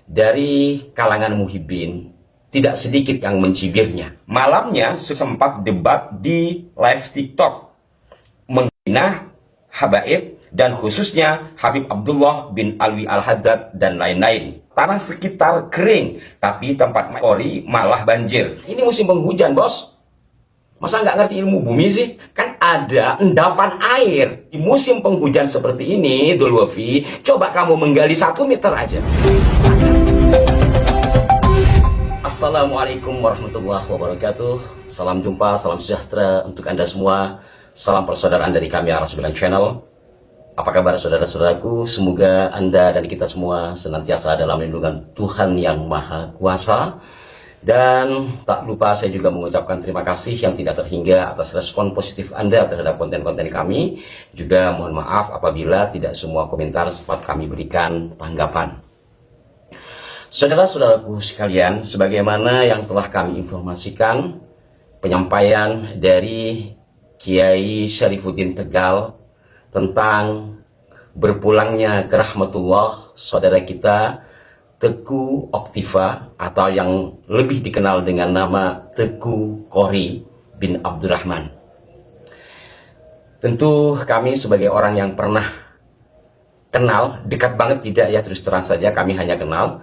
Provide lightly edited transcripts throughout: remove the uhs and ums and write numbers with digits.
dari kalangan muhibbin tidak sedikit yang mencibirnya. Malamnya sesempat debat di live TikTok menghina habaib dan khususnya Habib Abdullah bin Alwi Al-Haddad dan lain-lain. Tanah sekitar kering, tapi tempat kori malah banjir. Ini musim penghujan, bos. Masa nggak ngerti ilmu bumi sih? Kan ada endapan air. Di musim penghujan seperti ini, Dhul Wafi, coba kamu menggali 1 meter aja. Assalamualaikum warahmatullahi wabarakatuh. Salam jumpa, salam sejahtera untuk Anda semua. Salam persaudaraan dari kami Aras 9 Channel. Apa kabar saudara-saudaraku? Semoga Anda dan kita semua senantiasa dalam lindungan Tuhan Yang Maha Kuasa. Dan tak lupa saya juga mengucapkan terima kasih yang tidak terhingga atas respon positif Anda terhadap konten-konten kami. Juga mohon maaf apabila tidak semua komentar sempat kami berikan tanggapan. Saudara-saudaraku sekalian, sebagaimana yang telah kami informasikan, penyampaian dari Kiai Syarifuddin Tegal tentang berpulangnya ke rahmatullah saudara kita Teuku Oktiva atau yang lebih dikenal dengan nama Teuku Qori bin Abdurrahman. Tentu kami sebagai orang yang pernah kenal, dekat banget tidak ya, terus terang saja kami hanya kenal,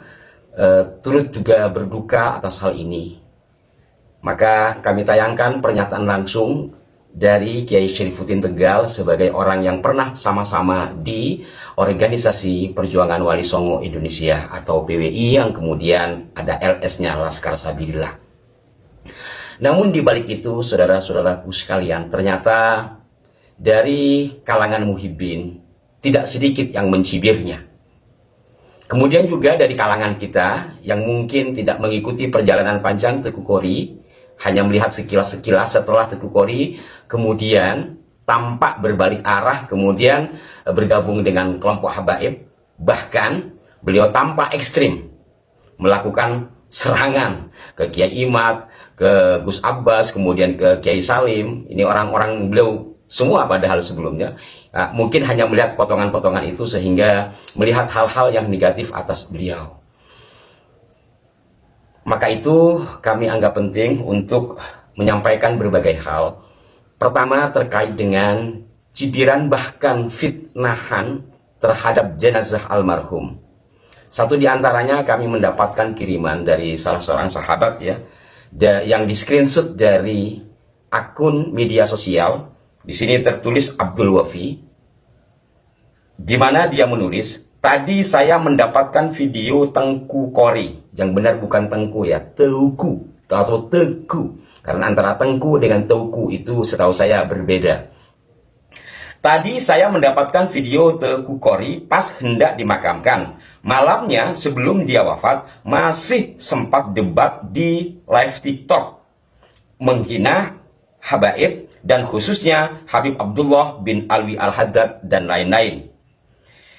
turut juga berduka atas hal ini. Maka kami tayangkan pernyataan langsung dari Kiai Syarifuddin Tegal sebagai orang yang pernah sama-sama di Organisasi Perjuangan Wali Songo Indonesia atau PWI yang kemudian ada LS-nya Laskar Sabilillah. Namun di balik itu, saudara-saudaraku sekalian, ternyata dari kalangan muhibbin tidak sedikit yang mencibirnya. Kemudian juga dari kalangan kita yang mungkin tidak mengikuti perjalanan panjang Teuku Qori, hanya melihat sekilas-sekilas setelah Teuku Qori kemudian tampak berbalik arah, kemudian bergabung dengan kelompok habaib. Bahkan beliau tampak ekstrim melakukan serangan ke Kiai Imad, ke Gus Abbas, kemudian ke Kiai Salim. Ini orang-orang beliau semua, padahal sebelumnya mungkin hanya melihat potongan-potongan itu sehingga melihat hal-hal yang negatif atas beliau. Maka itu kami anggap penting untuk menyampaikan berbagai hal. Pertama terkait dengan cibiran bahkan fitnahan terhadap jenazah almarhum. Satu di antaranya kami mendapatkan kiriman dari salah seorang sahabat ya, yang di screenshot dari akun media sosial. Di sini tertulis Abdul Wafi, di mana dia menulis, tadi saya mendapatkan video Teuku Qori, yang benar bukan Tengku ya, Teuku atau Teuku, karena antara Tengku dengan Teuku itu setahu saya berbeda. Tadi saya mendapatkan video Teuku Qori pas hendak dimakamkan. Malamnya sebelum dia wafat masih sempat debat di live TikTok menghina habaib dan khususnya Habib Abdullah bin Alwi Al-Haddad dan lain-lain.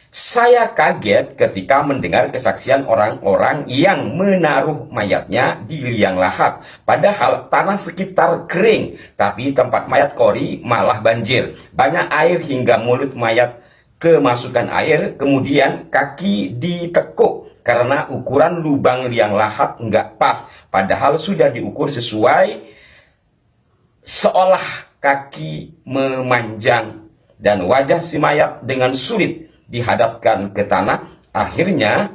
Saya kaget ketika mendengar kesaksian orang-orang yang menaruh mayatnya di liang lahat. Padahal tanah sekitar kering, tapi tempat mayat Qori malah banjir. Banyak air hingga mulut mayat kemasukan air, kemudian kaki ditekuk karena ukuran lubang liang lahat nggak pas. Padahal sudah diukur sesuai, seolah kaki memanjang dan wajah si mayat dengan sulit dihadapkan ke tanah, akhirnya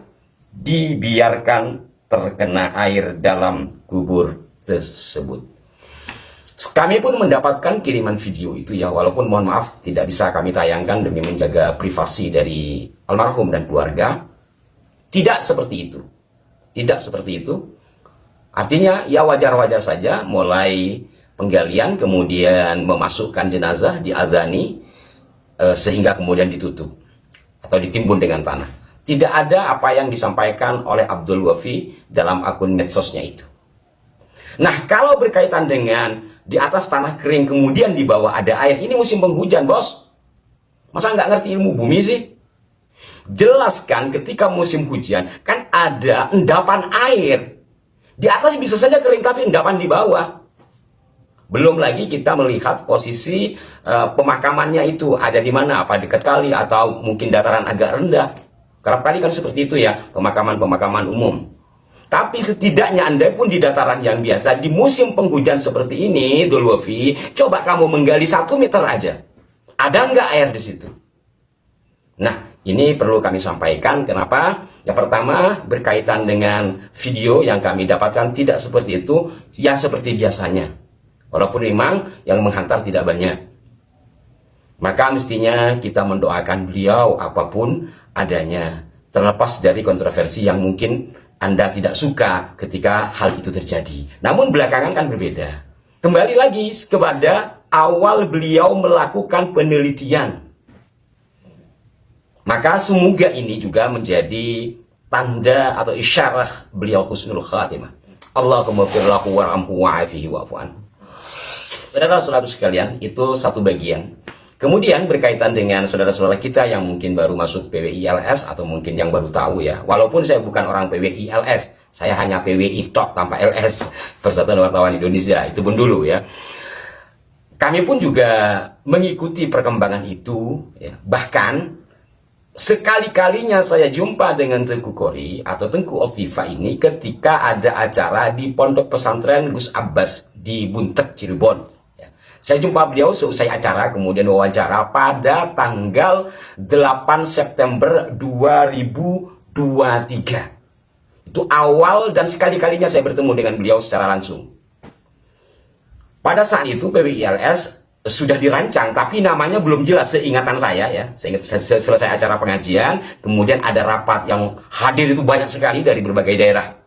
dibiarkan terkena air dalam kubur tersebut. Kami pun mendapatkan kiriman video itu ya, walaupun mohon maaf tidak bisa kami tayangkan demi menjaga privasi dari almarhum dan keluarga. Tidak seperti itu. Tidak seperti itu. Artinya ya wajar-wajar saja, mulai penggalian kemudian memasukkan jenazah diadzani sehingga kemudian ditutup atau ditimbun dengan tanah. Tidak ada apa yang disampaikan oleh Abdul Wafi dalam akun medsosnya itu. Nah, kalau berkaitan dengan di atas tanah kering kemudian di bawah ada air, ini musim penghujan, bos. Masa nggak ngerti ilmu bumi sih? Jelaskan ketika musim hujan kan ada endapan air. Di atas bisa saja kering tapi endapan di bawah. Belum lagi kita melihat posisi pemakamannya itu ada di mana, apa dekat kali atau mungkin dataran agak rendah. Kerap kali kan seperti itu ya, pemakaman-pemakaman umum. Tapi setidaknya Anda pun di dataran yang biasa, di musim penghujan seperti ini, Dhul Wafi, coba kamu menggali 1 meter aja. Ada nggak air di situ? Nah, ini perlu kami sampaikan. Kenapa? Yang pertama, berkaitan dengan video yang kami dapatkan tidak seperti itu, ya seperti biasanya. Walaupun memang yang menghantar tidak banyak. Maka mestinya kita mendoakan beliau apapun adanya. Terlepas dari kontroversi yang mungkin Anda tidak suka ketika hal itu terjadi. Namun belakangan kan berbeda. Kembali lagi kepada awal beliau melakukan penelitian. Maka semoga ini juga menjadi tanda atau isyarat beliau husnul khatimah. Allahumma firlahu warhamhu wa'afihi wa'fu anhu. Saudara-saudara sekalian, itu satu bagian. Kemudian berkaitan dengan saudara-saudara kita yang mungkin baru masuk PWILS atau mungkin yang baru tahu ya. Walaupun saya bukan orang PWILS, saya hanya PWI Tok tanpa LS, Persatuan Wartawan Indonesia. Itu pun dulu ya. Kami pun juga mengikuti perkembangan itu ya. Bahkan sekali-kalinya saya jumpa dengan Tengku Kori atau Tengku Optiva ini ketika ada acara di Pondok Pesantren Gus Abbas di Buntet, Cirebon. Saya jumpa beliau seusai acara, kemudian wawancara pada tanggal 8 September 2023. Itu awal dan sekali-kalinya saya bertemu dengan beliau secara langsung. Pada saat itu PWILS sudah dirancang, tapi namanya belum jelas seingatan saya ya. Selesai acara pengajian, kemudian ada rapat yang hadir itu banyak sekali dari berbagai daerah.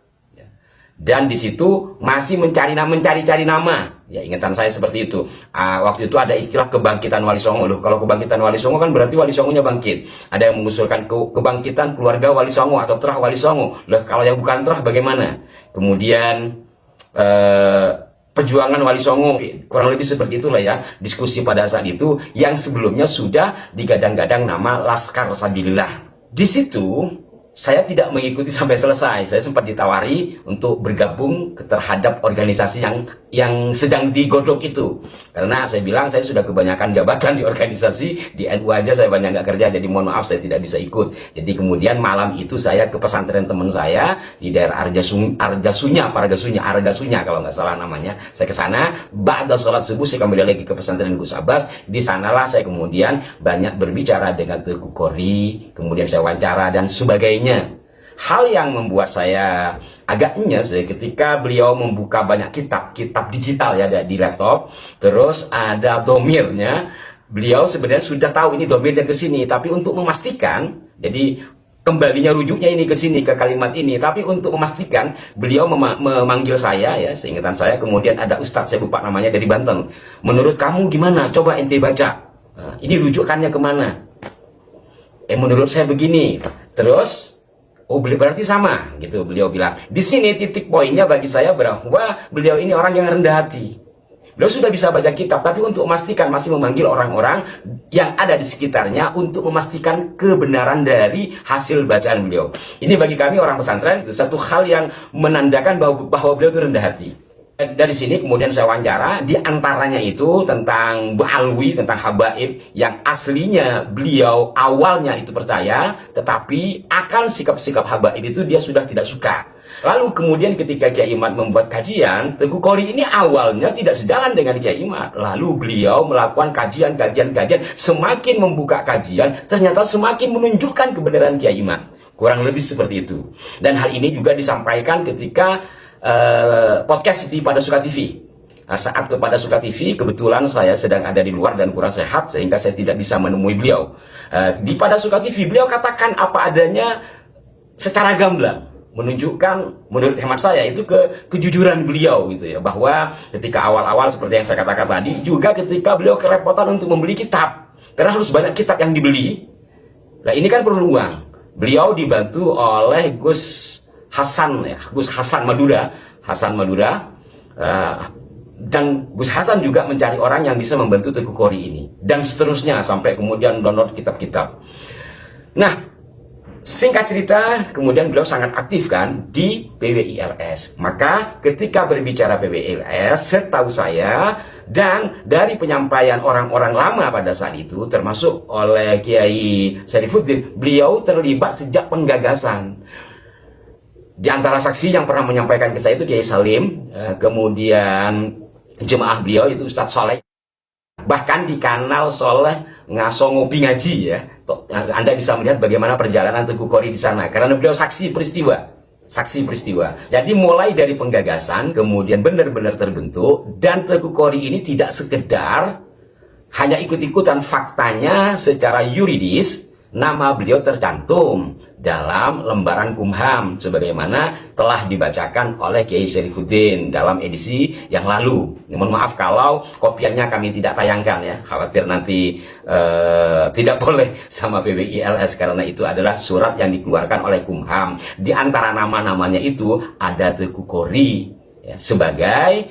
Dan di situ masih mencari-cari nama. Ya, ingatan saya seperti itu. Waktu itu ada istilah kebangkitan Wali Songo. Loh, kalau kebangkitan Wali Songo kan berarti Wali Songonya bangkit. Ada yang mengusulkan kebangkitan keluarga Wali Songo atau terah Wali Songo. Loh, kalau yang bukan terah bagaimana? Kemudian perjuangan Wali Songo, kurang lebih seperti itulah ya diskusi pada saat itu, yang sebelumnya sudah digadang-gadang nama Laskar Sabilillah. Di situ saya tidak mengikuti sampai selesai. Saya sempat ditawari untuk bergabung terhadap organisasi yang sedang digodok itu. Karena saya bilang saya sudah kebanyakan jabatan di organisasi, di NU aja saya banyak nggak kerja, jadi mohon maaf saya tidak bisa ikut. Jadi kemudian malam itu saya ke pesantren teman saya di daerah Argasunya kalau nggak salah namanya. Saya ke sana, ba'da sholat subuh saya kembali lagi ke pesantren Gus Abbas. Di sanalah saya kemudian banyak berbicara dengan Tengku Kori, kemudian saya wawancara dan sebagainya. Hal yang membuat saya agak nyes ketika beliau membuka banyak kitab digital ya di laptop, terus ada domirnya. Beliau sebenarnya sudah tahu ini domirnya ke sini, tapi untuk memastikan, jadi kembalinya rujuknya ini ke sini, ke kalimat ini, tapi untuk memastikan beliau memanggil saya ya, seingatan saya. Kemudian ada Ustadz, saya lupa namanya, dari Banten. Menurut kamu gimana? Coba ente baca. Nah, ini rujukannya kemana? Menurut saya begini. Terus, oh berarti sama gitu beliau bilang. Di sini titik poinnya bagi saya bahwa beliau ini orang yang rendah hati. Beliau sudah bisa baca kitab, tapi untuk memastikan masih memanggil orang-orang yang ada di sekitarnya untuk memastikan kebenaran dari hasil bacaan beliau. Ini bagi kami orang pesantren itu satu hal yang menandakan bahwa beliau itu rendah hati. Dari sini kemudian saya wawancara, di antaranya itu tentang Ba'alwi, tentang habaib yang aslinya beliau awalnya itu percaya, tetapi akan sikap-sikap habaib itu dia sudah tidak suka. Lalu kemudian ketika Kiai Imad membuat kajian, Tengku Kori ini awalnya tidak sejalan dengan Kiai Imad. Lalu beliau melakukan kajian, semakin membuka kajian, ternyata semakin menunjukkan kebenaran Kiai Imad. Kurang lebih seperti itu. Dan hal ini juga disampaikan ketika podcast di Pada Suka TV. Nah, saat kepada Suka TV kebetulan saya sedang ada di luar dan kurang sehat sehingga saya tidak bisa menemui beliau. Di Pada Suka TV beliau katakan apa adanya secara gamblang, menunjukkan menurut hemat saya itu kejujuran beliau gitu ya, bahwa ketika awal-awal seperti yang saya katakan tadi, juga ketika beliau kerepotan untuk membeli kitab karena harus banyak kitab yang dibeli. Nah, ini kan perlu uang. Beliau dibantu oleh Gus Hasan Madura, dan Gus Hasan juga mencari orang yang bisa membantu Tengku Kori ini, dan seterusnya sampai kemudian download kitab-kitab. Nah, singkat cerita, kemudian beliau sangat aktif kan di PWILS. Maka ketika berbicara PWILS, setahu saya Dan dari penyampaian orang-orang lama pada saat itu, termasuk oleh Kiai Syarifuddin, beliau terlibat sejak penggagasan. Di antara saksi yang pernah menyampaikan ke saya itu Kiai Salim, kemudian jemaah beliau itu Ustadz Soleh. Bahkan di kanal Soleh Ngaso Ngopi Ngaji ya, Anda bisa melihat bagaimana perjalanan Teguh Qori di sana, karena beliau saksi peristiwa. Saksi peristiwa. Jadi mulai dari penggagasan, kemudian benar-benar terbentuk, dan Teguh Qori ini tidak sekedar hanya ikut-ikutan, faktanya secara yuridis, nama beliau tercantum dalam lembaran Kumham sebagaimana telah dibacakan oleh Kiai Syarifuddin dalam edisi yang lalu. Mohon maaf kalau kopiannya kami tidak tayangkan ya, khawatir nanti tidak boleh sama PBILS, karena itu adalah surat yang dikeluarkan oleh Kumham. Di antara nama-namanya itu ada Teguh Qori ya, sebagai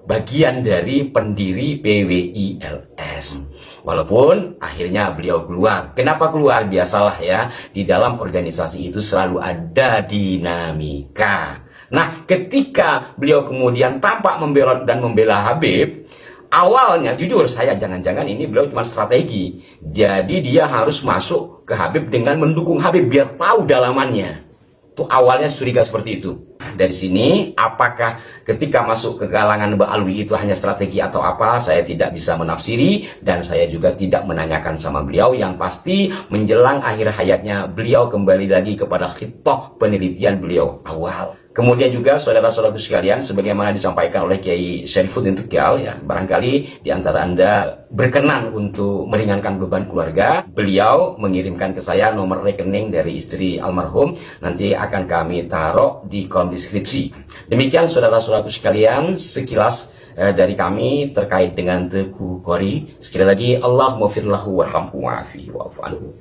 bagian dari pendiri PWILS. Walaupun akhirnya beliau keluar. Kenapa keluar? Biasalah ya, di dalam organisasi itu selalu ada dinamika. Nah, ketika beliau kemudian tampak membelot dan membela Habib, awalnya jujur saya, jangan-jangan ini beliau cuma strategi. Jadi dia harus masuk ke Habib dengan mendukung Habib biar tahu dalamannya. Itu awalnya curiga seperti itu. Dari sini, apakah ketika masuk ke kalangan Mbak Alwi itu hanya strategi atau apa, saya tidak bisa menafsiri, dan saya juga tidak menanyakan sama beliau. Yang pasti menjelang akhir hayatnya beliau kembali lagi kepada khitoh penelitian beliau awal. Kemudian juga saudara-saudaraku sekalian, sebagaimana disampaikan oleh Kiai Syarifuddin Tegal ya, barangkali di antara Anda berkenan untuk meringankan beban keluarga, beliau mengirimkan ke saya nomor rekening dari istri almarhum, nanti akan kami taruh di kolom deskripsi. Demikian saudara-saudaraku sekalian, sekilas dari kami terkait dengan Teguh Qori. Sekali lagi, Allahumma firlahu warhamhu wa'afi wa'afu anhu.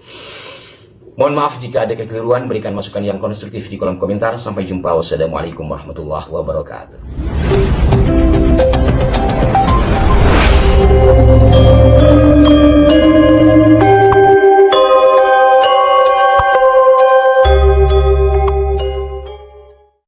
Mohon maaf jika ada kekeliruan, berikan masukan yang konstruktif di kolom komentar. Sampai jumpa. Wassalamualaikum warahmatullahi wabarakatuh.